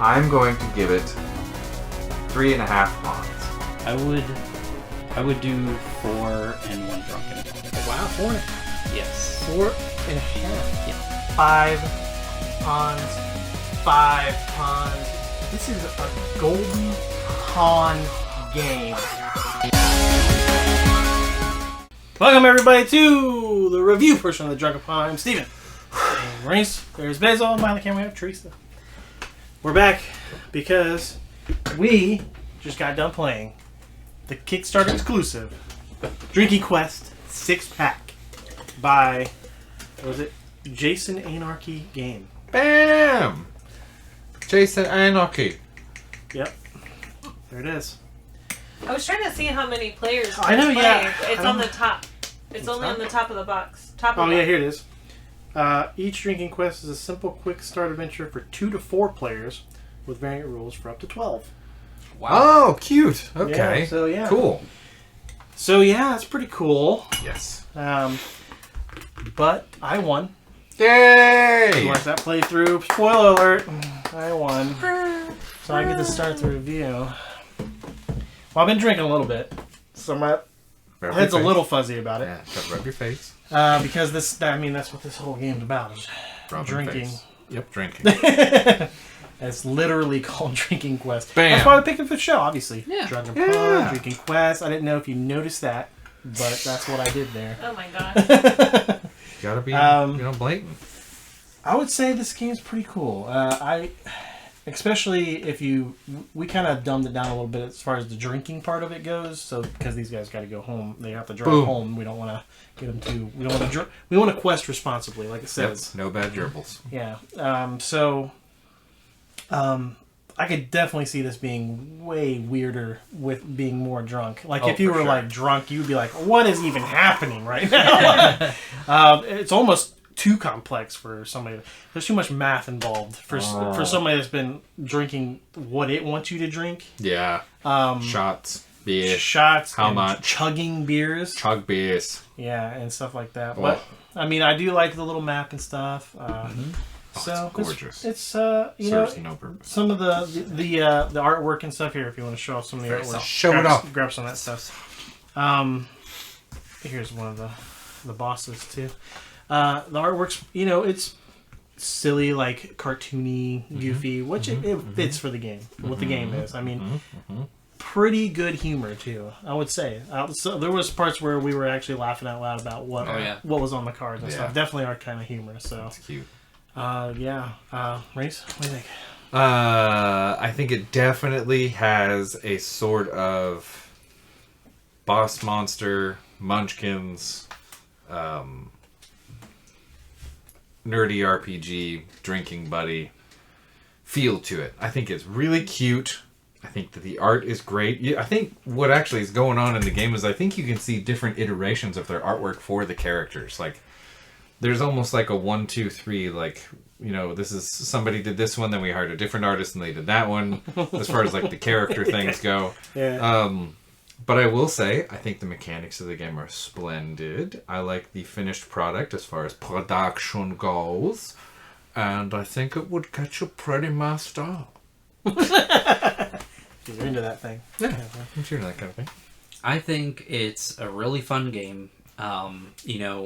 I'm going to give it 3.5 pawns. I would do 4 and 1 drunken. Wow, 4. Yes. 4.5. Yeah. 5 pawns. 5 pawns. This is a golden pawn game. Welcome everybody to the review portion of the Drunken Pawn. I'm Steven. And Maurice, there's Bezo, and behind the camera we have Teresa. We're back because we just got done playing the Kickstarter exclusive Drinking Quest 6-pack by, what was it? Jason Anarchy Game. Bam! Jason Anarchy. Yep. There it is. I was trying to see how many players. I know, playing. yeah. It's on the top. It's only on the top of the box. Top. Oh of the yeah, box. here it is. Each Drinking Quest is a simple, quick start adventure for 2 to 4 players, with variant rules for up to 12. Wow. Oh, cute. Okay. Yeah, so yeah. Cool. So yeah, it's pretty cool. Yes. But I won. Yay! Watch that playthrough. Spoiler alert. I won. So I get to start the review. Well, I've been drinking a little bit, so my head's a little fuzzy about it. Yeah, gotta rub your face. Because that's what this whole game's about. Is Rub drinking. Face. Yep, drinking. It's literally called Drinking Quest. Bam. That's why we picked it for the show, obviously. Yeah. Drunken Yeah. Pawn, Drinking Quest. I didn't know if you noticed that, but that's what I did there. Oh my god. Gotta be, blatant. I would say this game's pretty cool. Especially if we kind of dumbed it down a little bit as far as the drinking part of it goes. So because these guys got to go home, they have to drive home. We don't want to get them too. We don't want to. We want to quest responsibly, like it says. Yep, no bad gerbils. Yeah. I could definitely see this being way weirder with being more drunk. Like if you were like drunk, you'd be like, "What is even happening right now?" It's almost too complex for somebody. There's too much math involved for somebody that's been drinking what it wants you to drink. Yeah. Shots, beer, shots, how and much? Chugging beers. Chug beers. Yeah, and stuff like that. Oh. But I mean, I do like the little map and stuff. So it's gorgeous. It's Serves no purpose. some of the artwork and stuff here. If you want to show off some of the artwork, Show it off. Grab some of that stuff. Here's one of the bosses too. The artwork's it's silly, like cartoony, goofy, which it fits for the game. What the game is. I mean, pretty good humor too. I would say. So there was parts where we were actually laughing out loud about what was on the cards and stuff. Definitely our kind of humor. So that's cute. Race, what do you think? I think it definitely has a sort of boss monster, munchkins, nerdy RPG, drinking buddy feel to it. I think it's really cute. I think that the art is great. I think what actually is going on in the game is I think you can see different iterations of their artwork for the characters. Like, there's almost like a 1, 2, 3, like, this is somebody did this one, then we hired a different artist and they did that one, as far as like the character things go. Yeah. But I will say, I think the mechanics of the game are splendid. I like the finished product as far as production goes, and I think it would get you pretty messed up. You're into that thing. Yeah, I'm sure that kind of thing. I think it's a really fun game.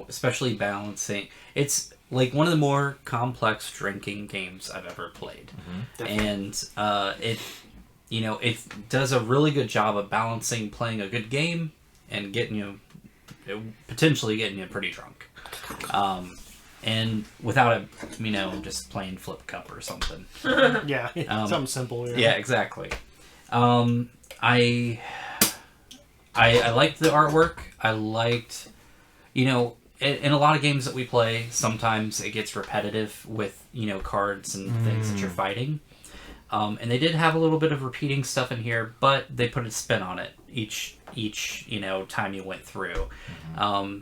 Especially balancing. It's like one of the more complex drinking games I've ever played. And it does a really good job of balancing playing a good game and potentially getting you pretty drunk. And without it, just playing flip cup or something. Yeah, something simple. Yeah, exactly. I liked the artwork. I liked, in a lot of games that we play, sometimes it gets repetitive with, cards and things that you're fighting. And they did have a little bit of repeating stuff in here, but they put a spin on it each time you went through.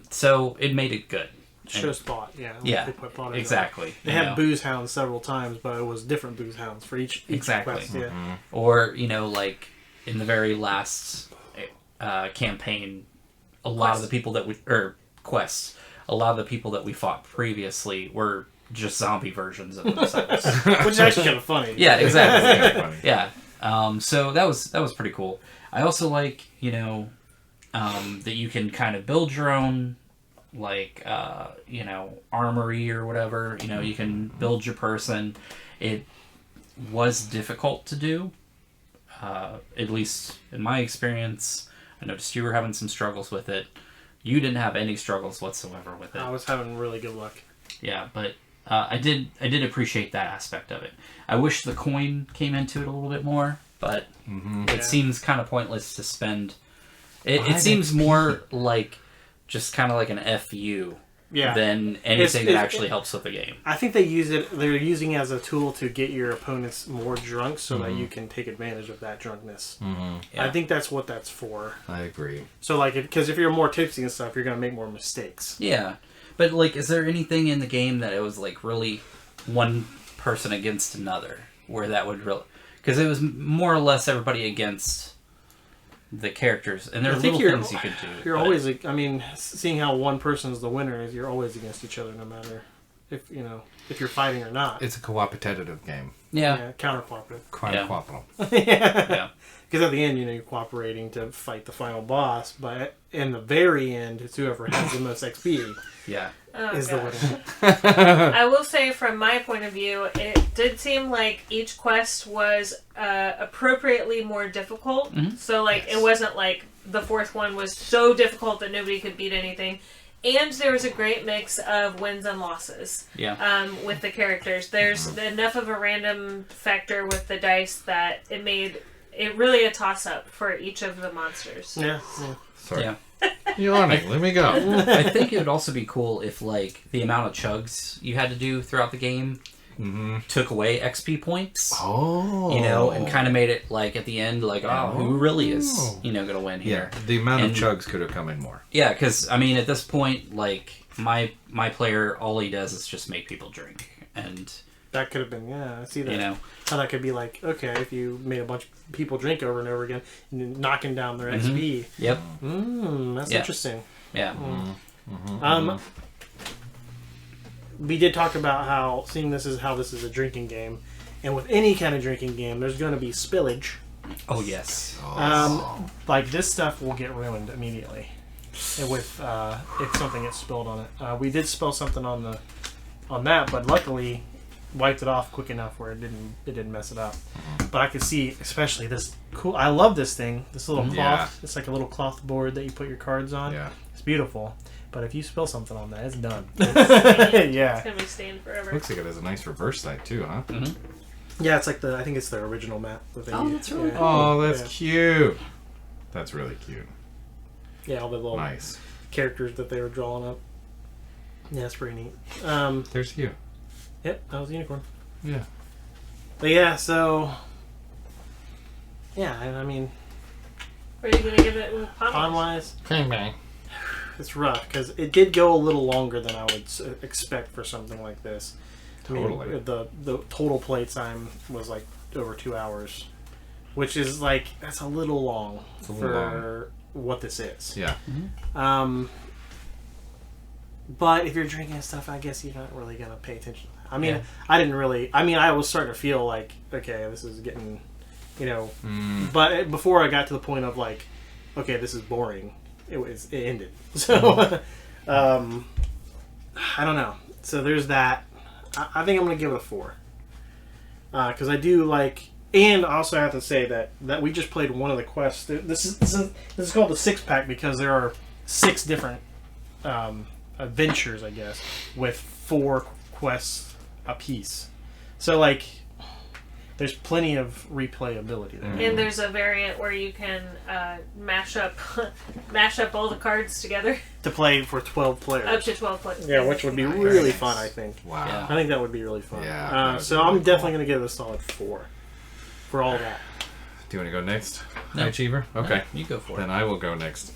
So it made it good. Shows thought, yeah. Yeah, they put thought into exactly. They had booze hounds several times, but it was different booze hounds for each exactly. quest. Yeah. Or, like in the very last campaign, a lot of the people that we fought previously were just zombie versions of themselves. Which is actually kind of funny. Yeah, exactly. That's funny. Yeah. So that was pretty cool. I also like, that you can kind of build your own, like, armory or whatever. You can build your person. It was difficult to do, at least in my experience. I noticed you were having some struggles with it. You didn't have any struggles whatsoever with it. I was having really good luck. Yeah, but I did appreciate that aspect of it. I wish the coin came into it a little bit more, but it seems kind of pointless to spend. It seems more like just kind of like an FU than anything that actually helps with the game. I think they're using it as a tool to get your opponents more drunk so that you can take advantage of that drunkenness. Yeah. I think that's what that's for. I agree. So, like, because if you're more tipsy and stuff, you're going to make more mistakes. Yeah. But, like, is there anything in the game that it was, like, really one person against another? Where that would really... Because it was more or less everybody against the characters. And there are little things you could do. You're always... I mean, seeing how one person's the winner, you're always against each other no matter if you're fighting or not. It's a cooperative game. Yeah. Counter-cooperative. Cooperative. Yeah. Because at the end, you're cooperating to fight the final boss, but in the very end, it's whoever has the most XP Yeah. is the winner. I will say, from my point of view, it did seem like each quest was appropriately more difficult. So, like, it wasn't like the fourth one was so difficult that nobody could beat anything. And there was a great mix of wins and losses with the characters. There's enough of a random factor with the dice that it made it really a toss-up for each of the monsters. Yeah. Sorry. Yeah. Yawning. Let me go. I think it would also be cool if, like, the amount of chugs you had to do throughout the game took away XP points. Oh. And kind of made it, like, at the end, like, who really is, going to win here? Yeah, the amount of chugs could have come in more. Yeah, because, I mean, at this point, like, my player, all he does is just make people drink. And... That could have been, I see that. How that could be like, okay, if you made a bunch of people drink over and over again, and knocking down their XP. Yep. That's interesting. Yeah. We did talk about how, seeing this is how this is a drinking game, and with any kind of drinking game, there's going to be spillage. Oh, yes. Like, this stuff will get ruined immediately with if something gets spilled on it. We did spill something on that, but luckily... wiped it off quick enough where it didn't mess it up. But I could see, especially this cool. I love this thing. This little cloth. Yeah. It's like a little cloth board that you put your cards on. Yeah, it's beautiful. But if you spill something on that, it's done. Yeah, it's gonna be stained forever. Looks like it has a nice reverse side too, huh? Yeah, it's like I think it's the original map that they use. That's really cool. Oh, that's cute. That's really cute. Yeah, all the little characters that they were drawing up. Yeah, it's pretty neat. There's you. Yep, that was a unicorn. Yeah. But yeah, so... Yeah, I mean... Are you going to give it with pawn-wise? Bang. It's rough, because it did go a little longer than I would expect for something like this. Totally. I mean, the total play time was like over 2 hours. Which is like, that's a little long for what this is. Yeah. But if you're drinking stuff, I guess you're not really going to pay attention. I mean, I was starting to feel like, okay, this is getting, but before I got to the point of like, okay, this is boring, it ended. So, I don't know. So there's that. I think I'm going to give it a 4. Because I do like, and also I have to say that we just played one of the quests. This is called the 6-pack because there are 6 different adventures, I guess, with 4 quests a piece. So, like, there's plenty of replayability there. And there's a variant where you can mash up all the cards together to play for 12 players. Up to 12 players. Yeah, which would be really fun, I think. Wow. Yeah. I think that would be really fun. Yeah. So I'm definitely going to give it a solid 4 for all that. Do you want to go next, No. Achiever? Okay. No, you go for Then it. I will go next.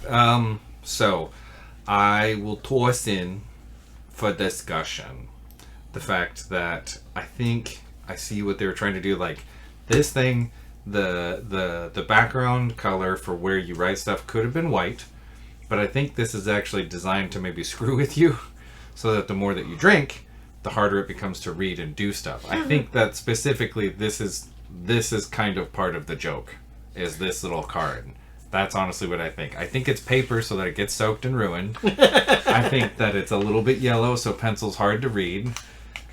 So I will toss in for discussion the fact that I think I see what they were trying to do. Like, this thing, the background color for where you write stuff could have been white, but I think this is actually designed to maybe screw with you, so that the more that you drink, the harder it becomes to read and do stuff. I think that specifically this is kind of part of the joke, is this little card. That's honestly what I think. I think it's paper so that it gets soaked and ruined. I think that it's a little bit yellow so pencil's hard to read.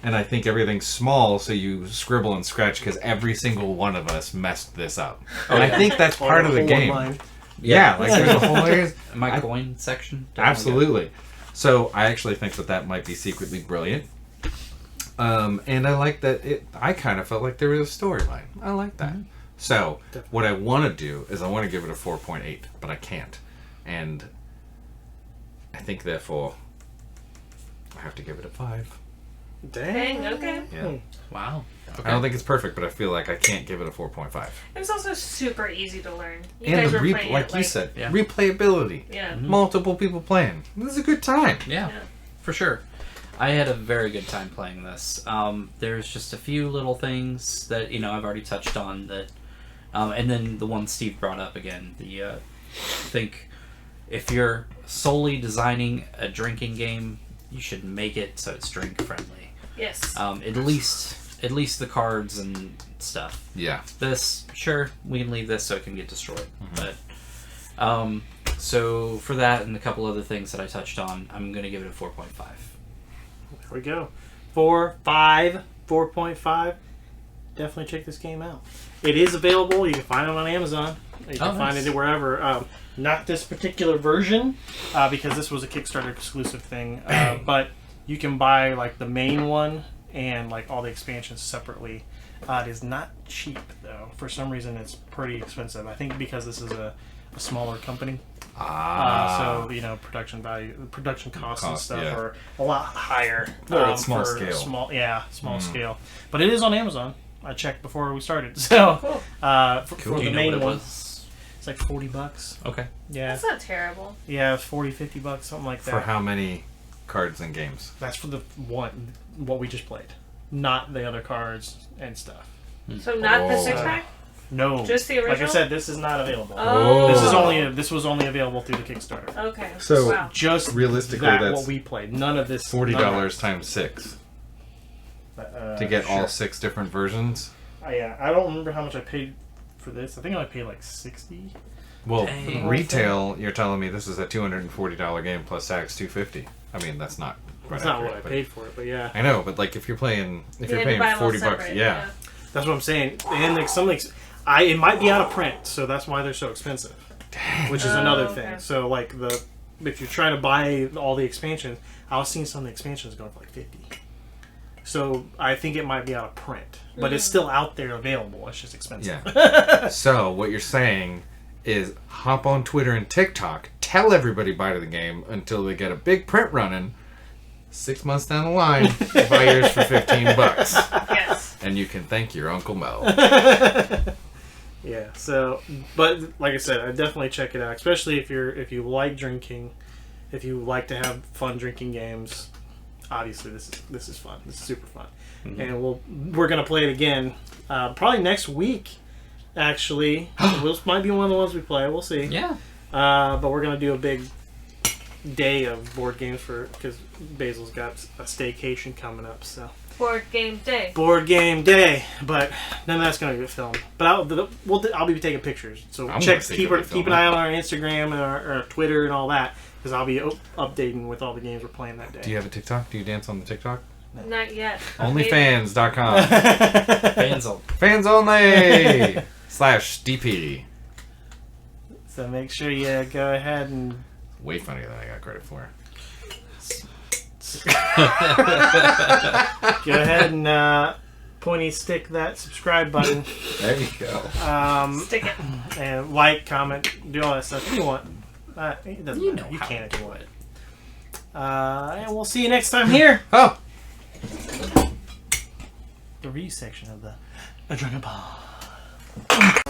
And I think everything's small so you scribble and scratch because every single one of us messed this up. And I think that's part of the game. Yeah, like there's a whole area. My coin section. Absolutely. So I actually think that might be secretly brilliant. And I like that I kind of felt like there was a storyline. I like that. Mm-hmm. So what I want to do is I want to give it a 4.8, but I can't. And I think therefore I have to give it a 5. Dang, okay. Yeah. Wow. Okay. I don't think it's perfect, but I feel like I can't give it a 4.5. It was also super easy to learn. You And guys the were playing like it, you said, Yeah. replayability. Yeah. Mm-hmm. Multiple people playing. This is a good time. Yeah, for sure. I had a very good time playing this. There's just a few little things that I've already touched on that, and then the one Steve brought up again. I think if you're solely designing a drinking game, you should make it so it's drink friendly. Yes. At least the cards and stuff. Yeah. This, sure, we can leave this so it can get destroyed. But so for that and a couple other things that I touched on, I'm gonna give it a 4.5. There we go. 4.5. Definitely check this game out. It is available. You can find it on Amazon. You can find it wherever. Not this particular version, because this was a Kickstarter exclusive thing. But you can buy like the main one and like all the expansions separately. It is not cheap though. For some reason, it's pretty expensive. I think because this is a smaller company. So production costs and stuff are a lot higher. It's small scale. Small scale. But it is on Amazon. I checked before we started. So Cool. For the main one, it's like $40. Okay. Yeah. That's not terrible. Yeah, it's $40-$50, something like that. For how many cards and games? That's for the one what we just played, not the other cards and stuff. So not the Oh. 6-pack? No, Just the Like I original? said, this is not available. Oh. This was only available through the Kickstarter. Okay. So- wow. Just Realistically, that, that's what we played. None of this. $40 times 6 to get all 6 different versions. Yeah, I don't remember how much I paid for this. I think I only paid like $60. Well, Dang. retail, you're telling me this is a $240 game plus tax $250. I mean, that's not. That's not what I paid for it, but yeah, I know, but like if you're paying You had to buy them all $40, separate, yeah. that's what I'm saying. And like some it might be out of print, so that's why they're so expensive. Which is another thing. okay. So like if you're trying to buy all the expansions, I was seeing some of the expansions going for like $50. So I think it might be out of print, but it's still out there available. It's just expensive. Yeah. So what you're saying is hop on Twitter and TikTok, tell everybody buy the game until they get a big print running. 6 months down the line, buy yours for $15, Yes. and you can thank your Uncle Mo. Yeah. So, but like I said, I definitely check it out, especially if you like drinking, if you like to have fun drinking games. Obviously, this is fun. This is super fun, and we're gonna play it again, probably next week. Actually, this might be one of the ones we play. We'll see. Yeah. But we're gonna do a big day of board games because Basil's got a staycation coming up. So Board game day. board game day, but none of that's gonna get filmed. But I'll be taking pictures. So I'm check gonna see keep if we keep film an it. eye on our Instagram and our Twitter and all that because I'll be updating with all the games we're playing that day. Do you have a TikTok? Do you dance on the TikTok? Not yet. Onlyfans.com. Fans only. Fans only! /DP. So make sure you go ahead and Way funnier than I got credit for. go ahead and pointy stick that subscribe button. There you go. Stick it. And like, comment, do all that stuff if you want. It doesn't You matter. know You how can to if you do want. it. And we'll see you next time here. Oh! The review section of the Drunken Pod.